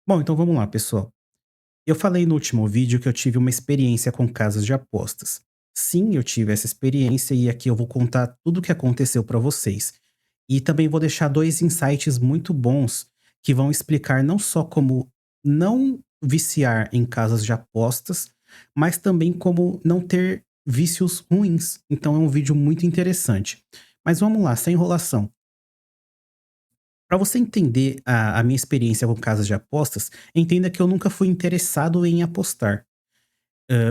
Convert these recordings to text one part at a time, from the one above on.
Bom, então vamos lá, pessoal. Eu falei no último vídeo que eu tive uma experiência com casas de apostas. Sim, eu tive essa experiência e aqui eu vou contar tudo o que aconteceu para vocês. E também vou deixar dois insights muito bons que vão explicar não só como não viciar em casas de apostas, mas também como não ter vícios ruins. Então é um vídeo muito interessante. Mas vamos lá, sem enrolação. Para você entender a minha experiência com casas de apostas, entenda que eu nunca fui interessado em apostar.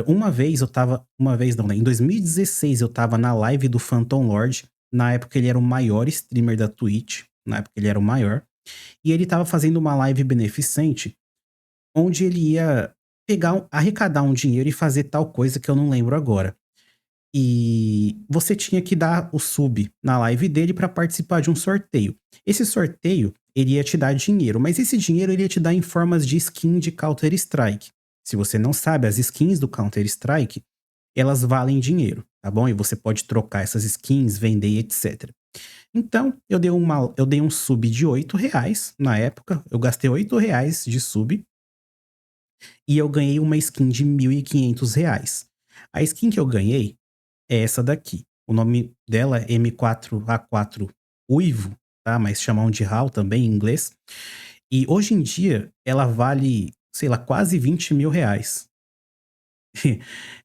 Uma vez não, né, em 2016 eu estava na live do Phantom Lord, na época ele era o maior streamer da Twitch, na época ele era o maior, e ele estava fazendo uma live beneficente, onde ele ia arrecadar um dinheiro e fazer tal coisa que eu não lembro agora. E você tinha que dar o sub na live dele para participar de um sorteio. Esse sorteio, ele ia te dar dinheiro, mas esse dinheiro ele ia te dar em formas de skin de Counter Strike. Se você não sabe, as skins do Counter Strike, elas valem dinheiro, tá bom? E você pode trocar essas skins, vender e etc. Então, eu dei um sub de R$ 8 na época, eu gastei R$ 8 de sub e eu ganhei uma skin de R$ 1.500. A skin que eu ganhei é essa daqui. O nome dela é M4A4 Uivo, tá? Mas chamam de HAL também em inglês. E hoje em dia ela vale, sei lá, quase R$ 20.000.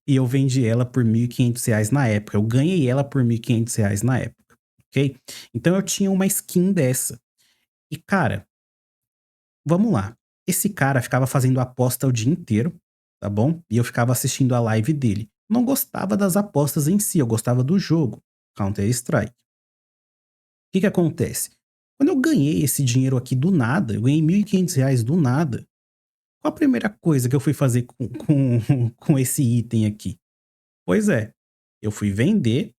E eu vendi ela por R$ 1.500 na época. Eu ganhei ela por R$ 1.500 na época, ok? Então eu tinha uma skin dessa. E cara, vamos lá. Esse cara ficava fazendo aposta o dia inteiro, tá bom? E eu ficava assistindo a live dele. Não gostava das apostas em si, eu gostava do jogo, Counter Strike. O que que acontece? Quando eu ganhei esse dinheiro aqui do nada, eu ganhei R$ 1.500 do nada. Qual a primeira coisa que eu fui fazer com esse item aqui? Pois é, eu fui vender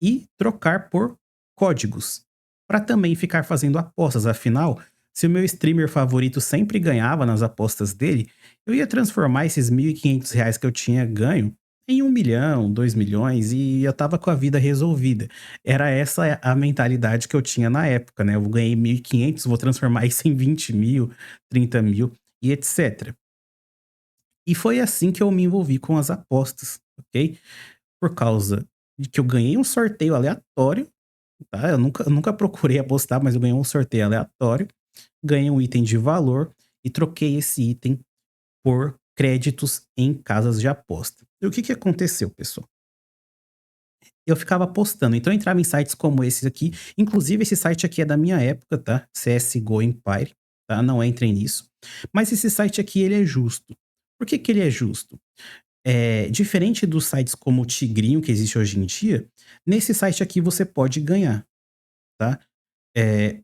e trocar por códigos, para também ficar fazendo apostas. Afinal, se o meu streamer favorito sempre ganhava nas apostas dele, eu ia transformar esses R$ 1.500 que eu tinha ganho em 1 milhão, 2 milhões e eu tava com a vida resolvida. Era essa a mentalidade que eu tinha na época, né? Eu ganhei 1.500, vou transformar isso em 20 mil, 30 mil e etc. E foi assim que eu me envolvi com as apostas, ok? Por causa de que eu ganhei um sorteio aleatório, tá? Eu nunca procurei apostar, mas eu ganhei um sorteio aleatório, ganhei um item de valor e troquei esse item por créditos em casas de aposta. E o que que aconteceu, pessoal? Eu ficava apostando, então eu entrava em sites como esse aqui, inclusive esse site aqui é da minha época, tá? CSGO Empire, tá? Não entrem nisso. Mas esse site aqui, ele é justo. Por que que ele é justo? Diferente dos sites como o Tigrinho que existe hoje em dia, nesse site aqui você pode ganhar, tá?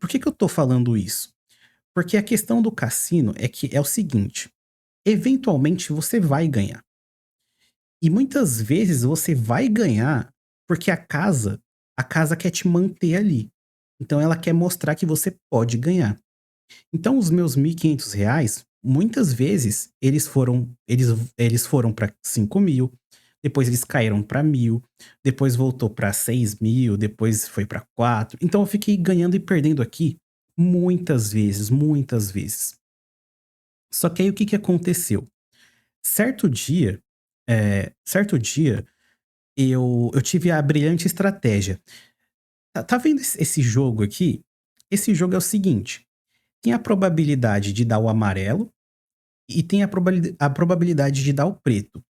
Por que que eu tô falando isso? Porque a questão do cassino é que é o seguinte, eventualmente você vai ganhar. E muitas vezes você vai ganhar porque a casa quer te manter ali. Então ela quer mostrar que você pode ganhar. Então os meus R$ 1.500, muitas vezes eles foram para 5 mil, depois eles caíram para 1.000, depois voltou para 6 mil, depois foi para 4. Então eu fiquei ganhando e perdendo aqui muitas vezes, muitas vezes. Só que aí o que que aconteceu? Certo dia, certo dia eu tive a brilhante estratégia. Tá vendo esse jogo aqui? Esse jogo é o seguinte, tem a probabilidade de dar o amarelo e tem a probabilidade de dar o preto.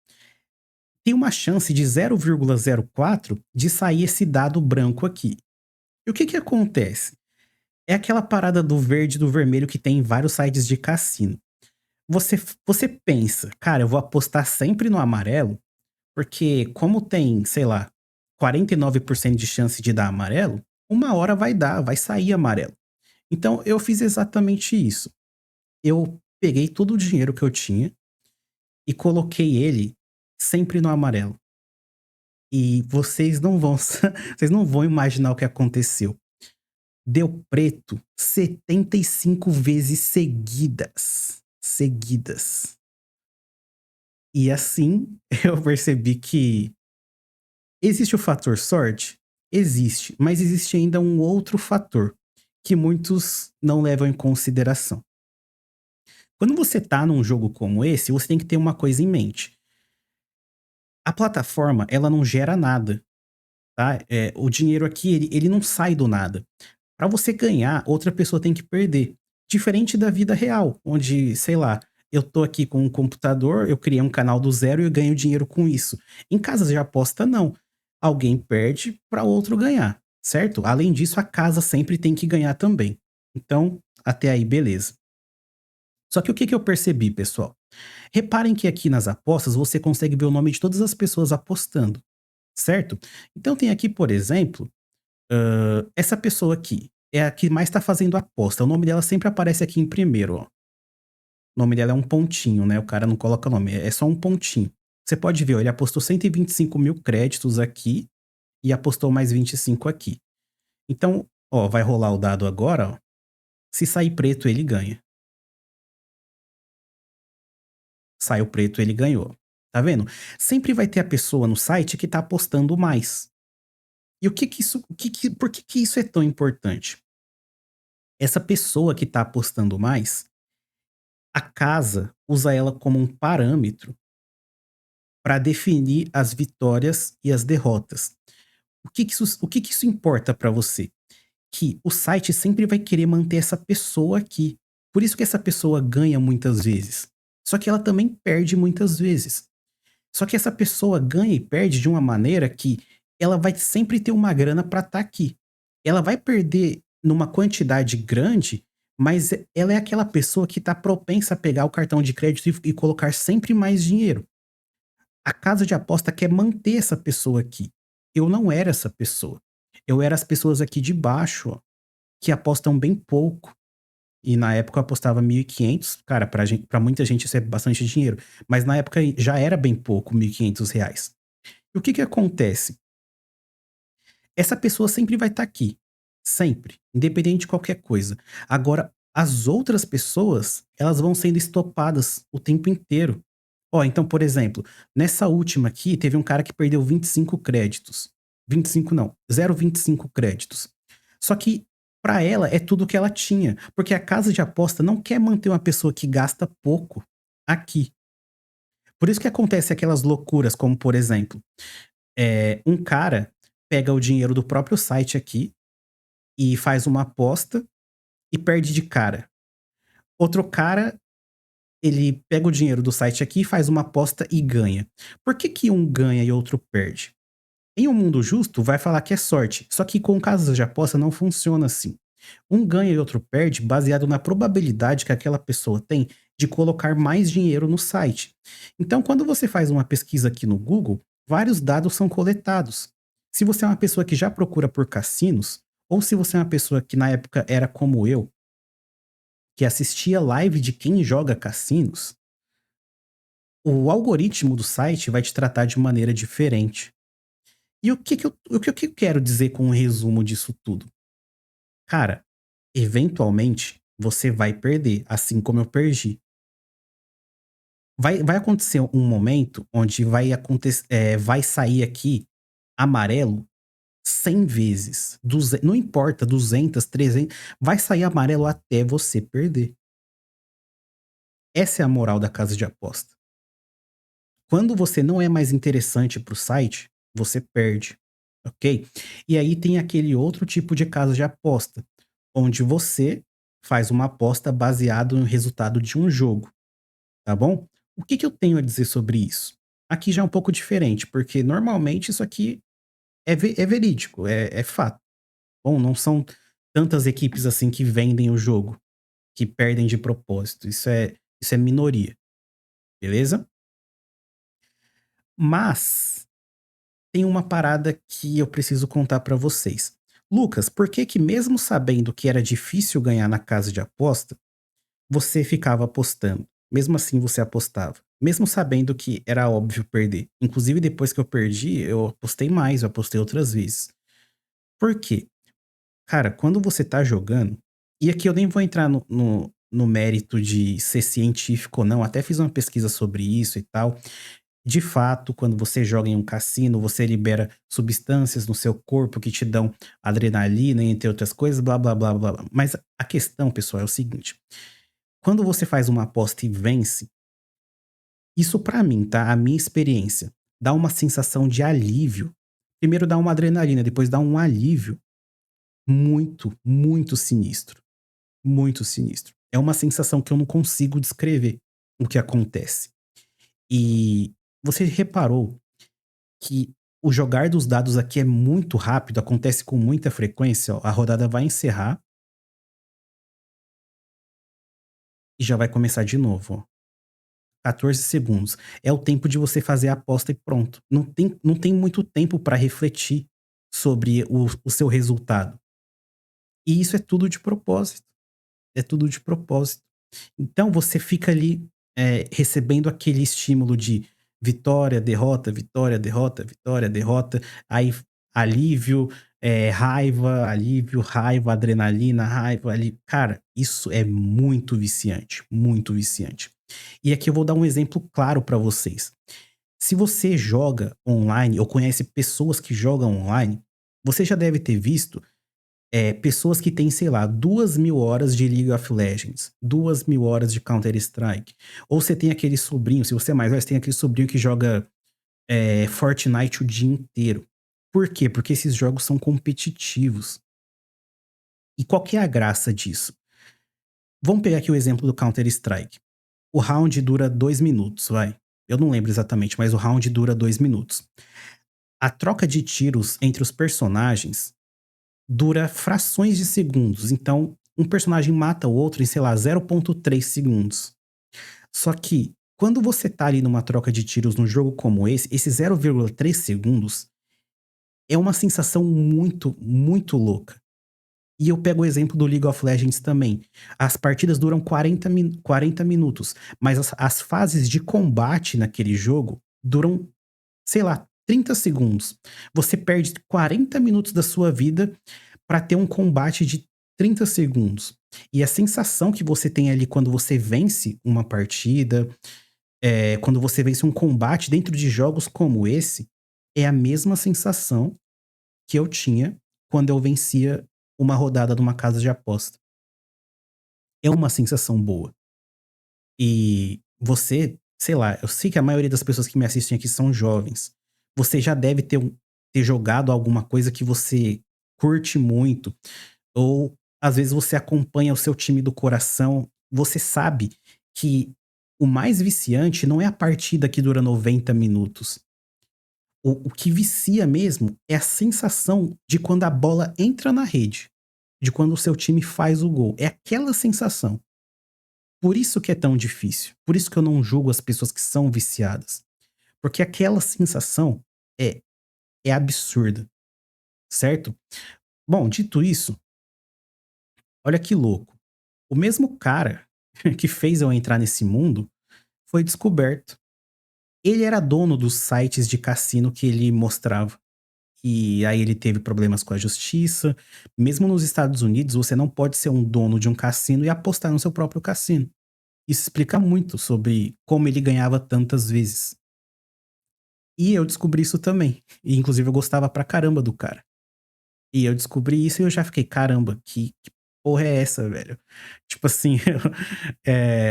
Tem uma chance de 0,04 de sair esse dado branco aqui. E o que que acontece? É aquela parada do verde e do vermelho que tem em vários sites de cassino. Você pensa: "Cara, eu vou apostar sempre no amarelo, porque como tem, sei lá, 49% de chance de dar amarelo, uma hora vai dar, vai sair amarelo". Então eu fiz exatamente isso. Eu peguei todo o dinheiro que eu tinha e coloquei ele sempre no amarelo. E vocês não vão vocês não vão imaginar o que aconteceu. Deu preto 75 vezes seguidas, seguidas. E assim eu percebi que existe o fator sorte? Existe, mas existe ainda um outro fator que muitos não levam em consideração. Quando você tá num jogo como esse, você tem que ter uma coisa em mente. A plataforma, ela não gera nada, tá? O dinheiro aqui, ele não sai do nada. Para você ganhar, outra pessoa tem que perder. Diferente da vida real, onde, sei lá, eu tô aqui com um computador, eu criei um canal do zero e eu ganho dinheiro com isso. Em casas de aposta, não. Alguém perde para outro ganhar, certo? Além disso, a casa sempre tem que ganhar também. Então, até aí, beleza. Só que o que que eu percebi, pessoal? Reparem que aqui nas apostas você consegue ver o nome de todas as pessoas apostando, certo? Então tem aqui, por exemplo, essa pessoa aqui é a que mais está fazendo aposta. O nome dela sempre aparece aqui em primeiro, ó. O nome dela é um pontinho, né? O cara não coloca nome, é só um pontinho. Você pode ver, ó, ele apostou 125 mil créditos aqui e apostou mais 25 aqui. Então, ó, vai rolar o dado agora, ó. Se sair preto, ele ganha. Saiu preto, ele ganhou. Tá vendo? Sempre vai ter a pessoa no site que tá apostando mais. E o que que isso, por que que isso é tão importante? Essa pessoa que tá apostando mais, a casa usa ela como um parâmetro para definir as vitórias e as derrotas. O que que isso importa para você? Que o site sempre vai querer manter essa pessoa aqui. Por isso que essa pessoa ganha muitas vezes. Só que ela também perde muitas vezes. Só que essa pessoa ganha e perde de uma maneira que ela vai sempre ter uma grana para estar aqui. Ela vai perder numa quantidade grande, mas ela é aquela pessoa que está propensa a pegar o cartão de crédito e colocar sempre mais dinheiro. A casa de aposta quer manter essa pessoa aqui. Eu não era essa pessoa. Eu era as pessoas aqui de baixo, ó, que apostam bem pouco. E na época eu apostava 1.500, cara, pra muita gente isso é bastante dinheiro, mas na época já era bem pouco, R$ 1.500. E o que que acontece? Essa pessoa sempre vai estar aqui, sempre, independente de qualquer coisa. Agora, as outras pessoas, elas vão sendo estopadas o tempo inteiro. Ó, então, por exemplo, nessa última aqui, teve um cara que perdeu 25 créditos. 25 não, 0,25 créditos. Só que pra ela é tudo que ela tinha, porque a casa de aposta não quer manter uma pessoa que gasta pouco aqui. Por isso que acontece aquelas loucuras, como por exemplo, um cara pega o dinheiro do próprio site aqui e faz uma aposta e perde de cara. Outro cara, ele pega o dinheiro do site aqui, faz uma aposta e ganha. Por que que um ganha e outro perde? Em um mundo justo, vai falar que é sorte, só que com casas de aposta não funciona assim. Um ganha e outro perde baseado na probabilidade que aquela pessoa tem de colocar mais dinheiro no site. Então, quando você faz uma pesquisa aqui no Google, vários dados são coletados. Se você é uma pessoa que já procura por cassinos, ou se você é uma pessoa que na época era como eu, que assistia live de quem joga cassinos, o algoritmo do site vai te tratar de maneira diferente. E o que eu quero dizer com um resumo disso tudo? Cara, eventualmente você vai perder, assim como eu perdi. Vai acontecer um momento onde vai sair aqui amarelo 100 vezes, não importa, 200, 300, vai sair amarelo até você perder. Essa é a moral da casa de aposta. Quando você não é mais interessante para o site, você perde, ok? E aí tem aquele outro tipo de casa de aposta, onde você faz uma aposta baseado no resultado de um jogo, tá bom? O que que eu tenho a dizer sobre isso? Aqui já é um pouco diferente, porque normalmente isso aqui é verídico, é fato. Bom, não são tantas equipes assim que vendem o jogo, que perdem de propósito. Isso é minoria, beleza? Mas tem uma parada que eu preciso contar pra vocês. Lucas, por que que mesmo sabendo que era difícil ganhar na casa de aposta, você ficava apostando? Mesmo assim você apostava, mesmo sabendo que era óbvio perder. Inclusive depois que eu perdi, eu apostei mais, eu apostei outras vezes. Por quê? Cara, quando você tá jogando, e aqui eu nem vou entrar no mérito de ser científico ou não, até fiz uma pesquisa sobre isso e tal. De fato, quando você joga em um cassino, você libera substâncias no seu corpo que te dão adrenalina, entre outras coisas, blá blá blá blá blá. Mas a questão, pessoal, é o seguinte: Quando você faz uma aposta e vence, isso pra mim, tá? A minha experiência, dá uma sensação de alívio. Primeiro dá uma adrenalina, depois dá um alívio muito, muito sinistro. Muito sinistro. É uma sensação que eu não consigo descrever o que acontece. E você reparou que o jogar dos dados aqui é muito rápido, acontece com muita frequência, ó, a rodada vai encerrar e já vai começar de novo, ó. 14 segundos. É o tempo de você fazer a aposta e pronto. Não tem muito tempo para refletir sobre o seu resultado. E isso é tudo de propósito. É tudo de propósito. Então você fica ali, recebendo aquele estímulo de vitória, derrota, vitória, derrota, aí alívio, raiva, adrenalina, raiva, ali cara, isso é muito viciante, muito viciante. E aqui eu vou dar um exemplo claro para vocês. Se você joga online ou conhece pessoas que jogam online, você já deve ter visto pessoas que têm, sei lá, 2.000 horas de League of Legends, 2.000 horas de Counter-Strike. Ou você tem aquele sobrinho, se você é mais velho, você tem aquele sobrinho que joga Fortnite o dia inteiro. Por quê? Porque esses jogos são competitivos. E qual que é a graça disso? Vamos pegar aqui o exemplo do Counter-Strike. O round dura 2 minutos, vai. Eu não lembro exatamente, mas o round dura 2 minutos. A troca de tiros entre os personagens dura frações de segundos. Então, um personagem mata o outro em, sei lá, 0,3 segundos. Só que, quando você tá ali numa troca de tiros num jogo como esse 0,3 segundos é uma sensação muito, muito louca. E eu pego o exemplo do League of Legends também. As partidas duram 40 minutos, mas as fases de combate naquele jogo duram, sei lá, 30 segundos. Você perde 40 minutos da sua vida para ter um combate de 30 segundos. E a sensação que você tem ali quando você vence uma partida, quando você vence um combate dentro de jogos como esse, é a mesma sensação que eu tinha quando eu vencia uma rodada numa casa de aposta. É uma sensação boa. E você, sei lá, eu sei que a maioria das pessoas que me assistem aqui são jovens. Você já deve ter jogado alguma coisa que você curte muito, ou às vezes você acompanha o seu time do coração. Você sabe que o mais viciante não é a partida que dura 90 minutos. O que vicia mesmo é a sensação de quando a bola entra na rede, de quando o seu time faz o gol. É aquela sensação. Por isso que é tão difícil. Por isso que eu não julgo as pessoas que são viciadas. Porque aquela sensação é, é absurda, certo? Bom, dito isso, olha que louco. O mesmo cara que fez eu entrar nesse mundo foi descoberto. Ele era dono dos sites de cassino que ele mostrava. E aí ele teve problemas com a justiça. Mesmo nos Estados Unidos, você não pode ser um dono de um cassino e apostar no seu próprio cassino. Isso explica muito sobre como ele ganhava tantas vezes. E eu descobri isso também. E inclusive eu gostava pra caramba do cara. E eu descobri isso e eu já fiquei, caramba, que porra é essa, velho? Tipo assim,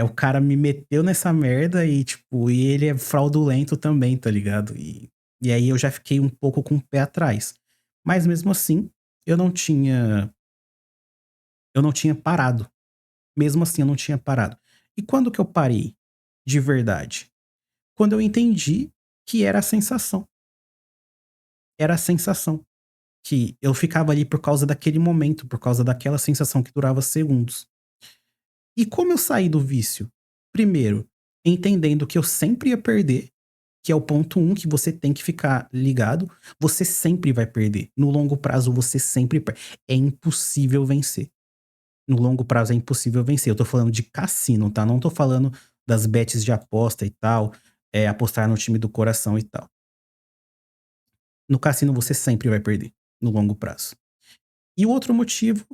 o cara me meteu nessa merda e, tipo, e ele é fraudulento também, tá ligado? E aí eu já fiquei um pouco com o pé atrás. Mas mesmo assim, eu não tinha, eu não tinha parado. Mesmo assim, eu não tinha parado. E quando que eu parei? De verdade? Quando eu entendi que era a sensação. Era a sensação. Que eu ficava ali por causa daquele momento, por causa daquela sensação que durava segundos. E como eu saí do vício? Primeiro, entendendo que eu sempre ia perder, que é o ponto um que você tem que ficar ligado, você sempre vai perder. No longo prazo, você sempre perde. É impossível vencer. No longo prazo é impossível vencer. Eu tô falando de cassino, tá? Não tô falando das bets de aposta e tal, apostar no time do coração e tal. No cassino você sempre vai perder, no longo prazo. E o outro motivo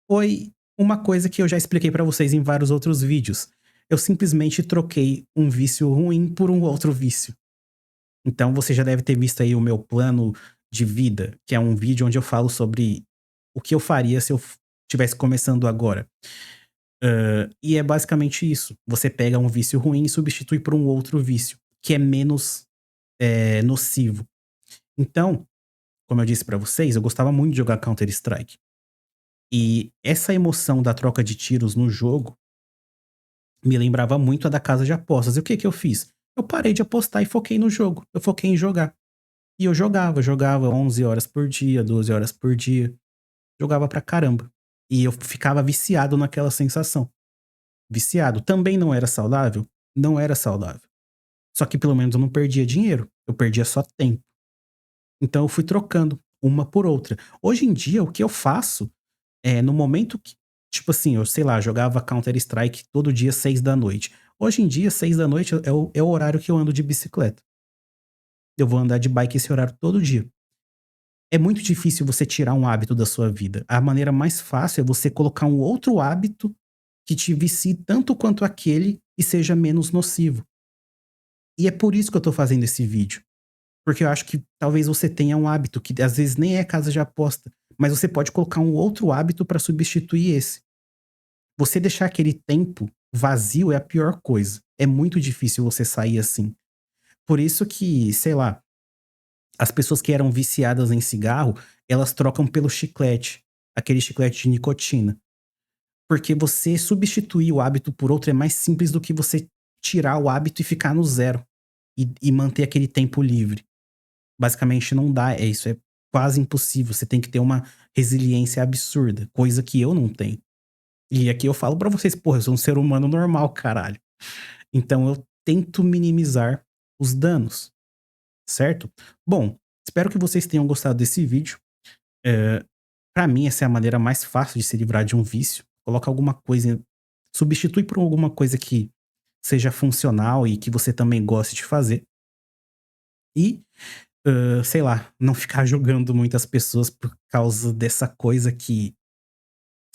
foi uma coisa que eu já expliquei pra vocês em vários outros vídeos. Eu simplesmente troquei um vício ruim por um outro vício. Então você já deve ter visto aí o meu plano de vida, que é um vídeo onde eu falo sobre o que eu faria se eu estivesse começando agora. E é basicamente isso. Você pega um vício ruim e substitui por um outro vício, que é menos, nocivo. Então, como eu disse pra vocês, eu gostava muito de jogar Counter Strike. E essa emoção da troca de tiros no jogo me lembrava muito a da casa de apostas. E o que que eu fiz? Eu parei de apostar e foquei no jogo. Eu foquei em jogar. E eu jogava 11 horas por dia, 12 horas por dia. Jogava pra caramba. E eu ficava viciado naquela sensação. Viciado. Também não era saudável? Não era saudável. Só que pelo menos eu não perdia dinheiro. Eu perdia só tempo. Então eu fui trocando uma por outra. Hoje em dia, o que eu faço é no momento que, tipo assim, eu sei lá, jogava Counter Strike todo dia 6 da noite. Hoje em dia, 6 da noite é o horário que eu ando de bicicleta. Eu vou andar de bike esse horário todo dia. É muito difícil você tirar um hábito da sua vida. A maneira mais fácil é você colocar um outro hábito que te vicie tanto quanto aquele e seja menos nocivo. E é por isso que eu tô fazendo esse vídeo. Porque eu acho que talvez você tenha um hábito que às vezes nem é casa de aposta, mas você pode colocar um outro hábito para substituir esse. Você deixar aquele tempo vazio é a pior coisa. É muito difícil você sair assim. Por isso que, sei lá, as pessoas que eram viciadas em cigarro, elas trocam pelo chiclete, aquele chiclete de nicotina. Porque você substituir o hábito por outro é mais simples do que você tirar o hábito e ficar no zero e manter aquele tempo livre. Basicamente não dá, isso é quase impossível. Você tem que ter uma resiliência absurda, coisa que eu não tenho. E aqui eu falo pra vocês, porra, eu sou um ser humano normal, caralho. Então eu tento minimizar os danos, certo? Bom, espero que vocês tenham gostado desse vídeo. Eh, Pra mim essa é a maneira mais fácil de se livrar de um vício. Coloca alguma coisa, substitui por alguma coisa que seja funcional e que você também goste de fazer. E, sei lá, não ficar julgando muitas pessoas por causa dessa coisa que,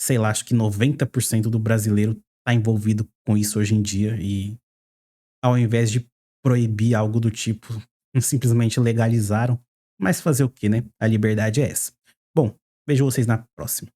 sei lá, acho que 90% do brasileiro tá envolvido com isso hoje em dia e ao invés de proibir algo do tipo, simplesmente legalizaram. Mas fazer o quê, né? A liberdade é essa. Bom, vejo vocês na próxima.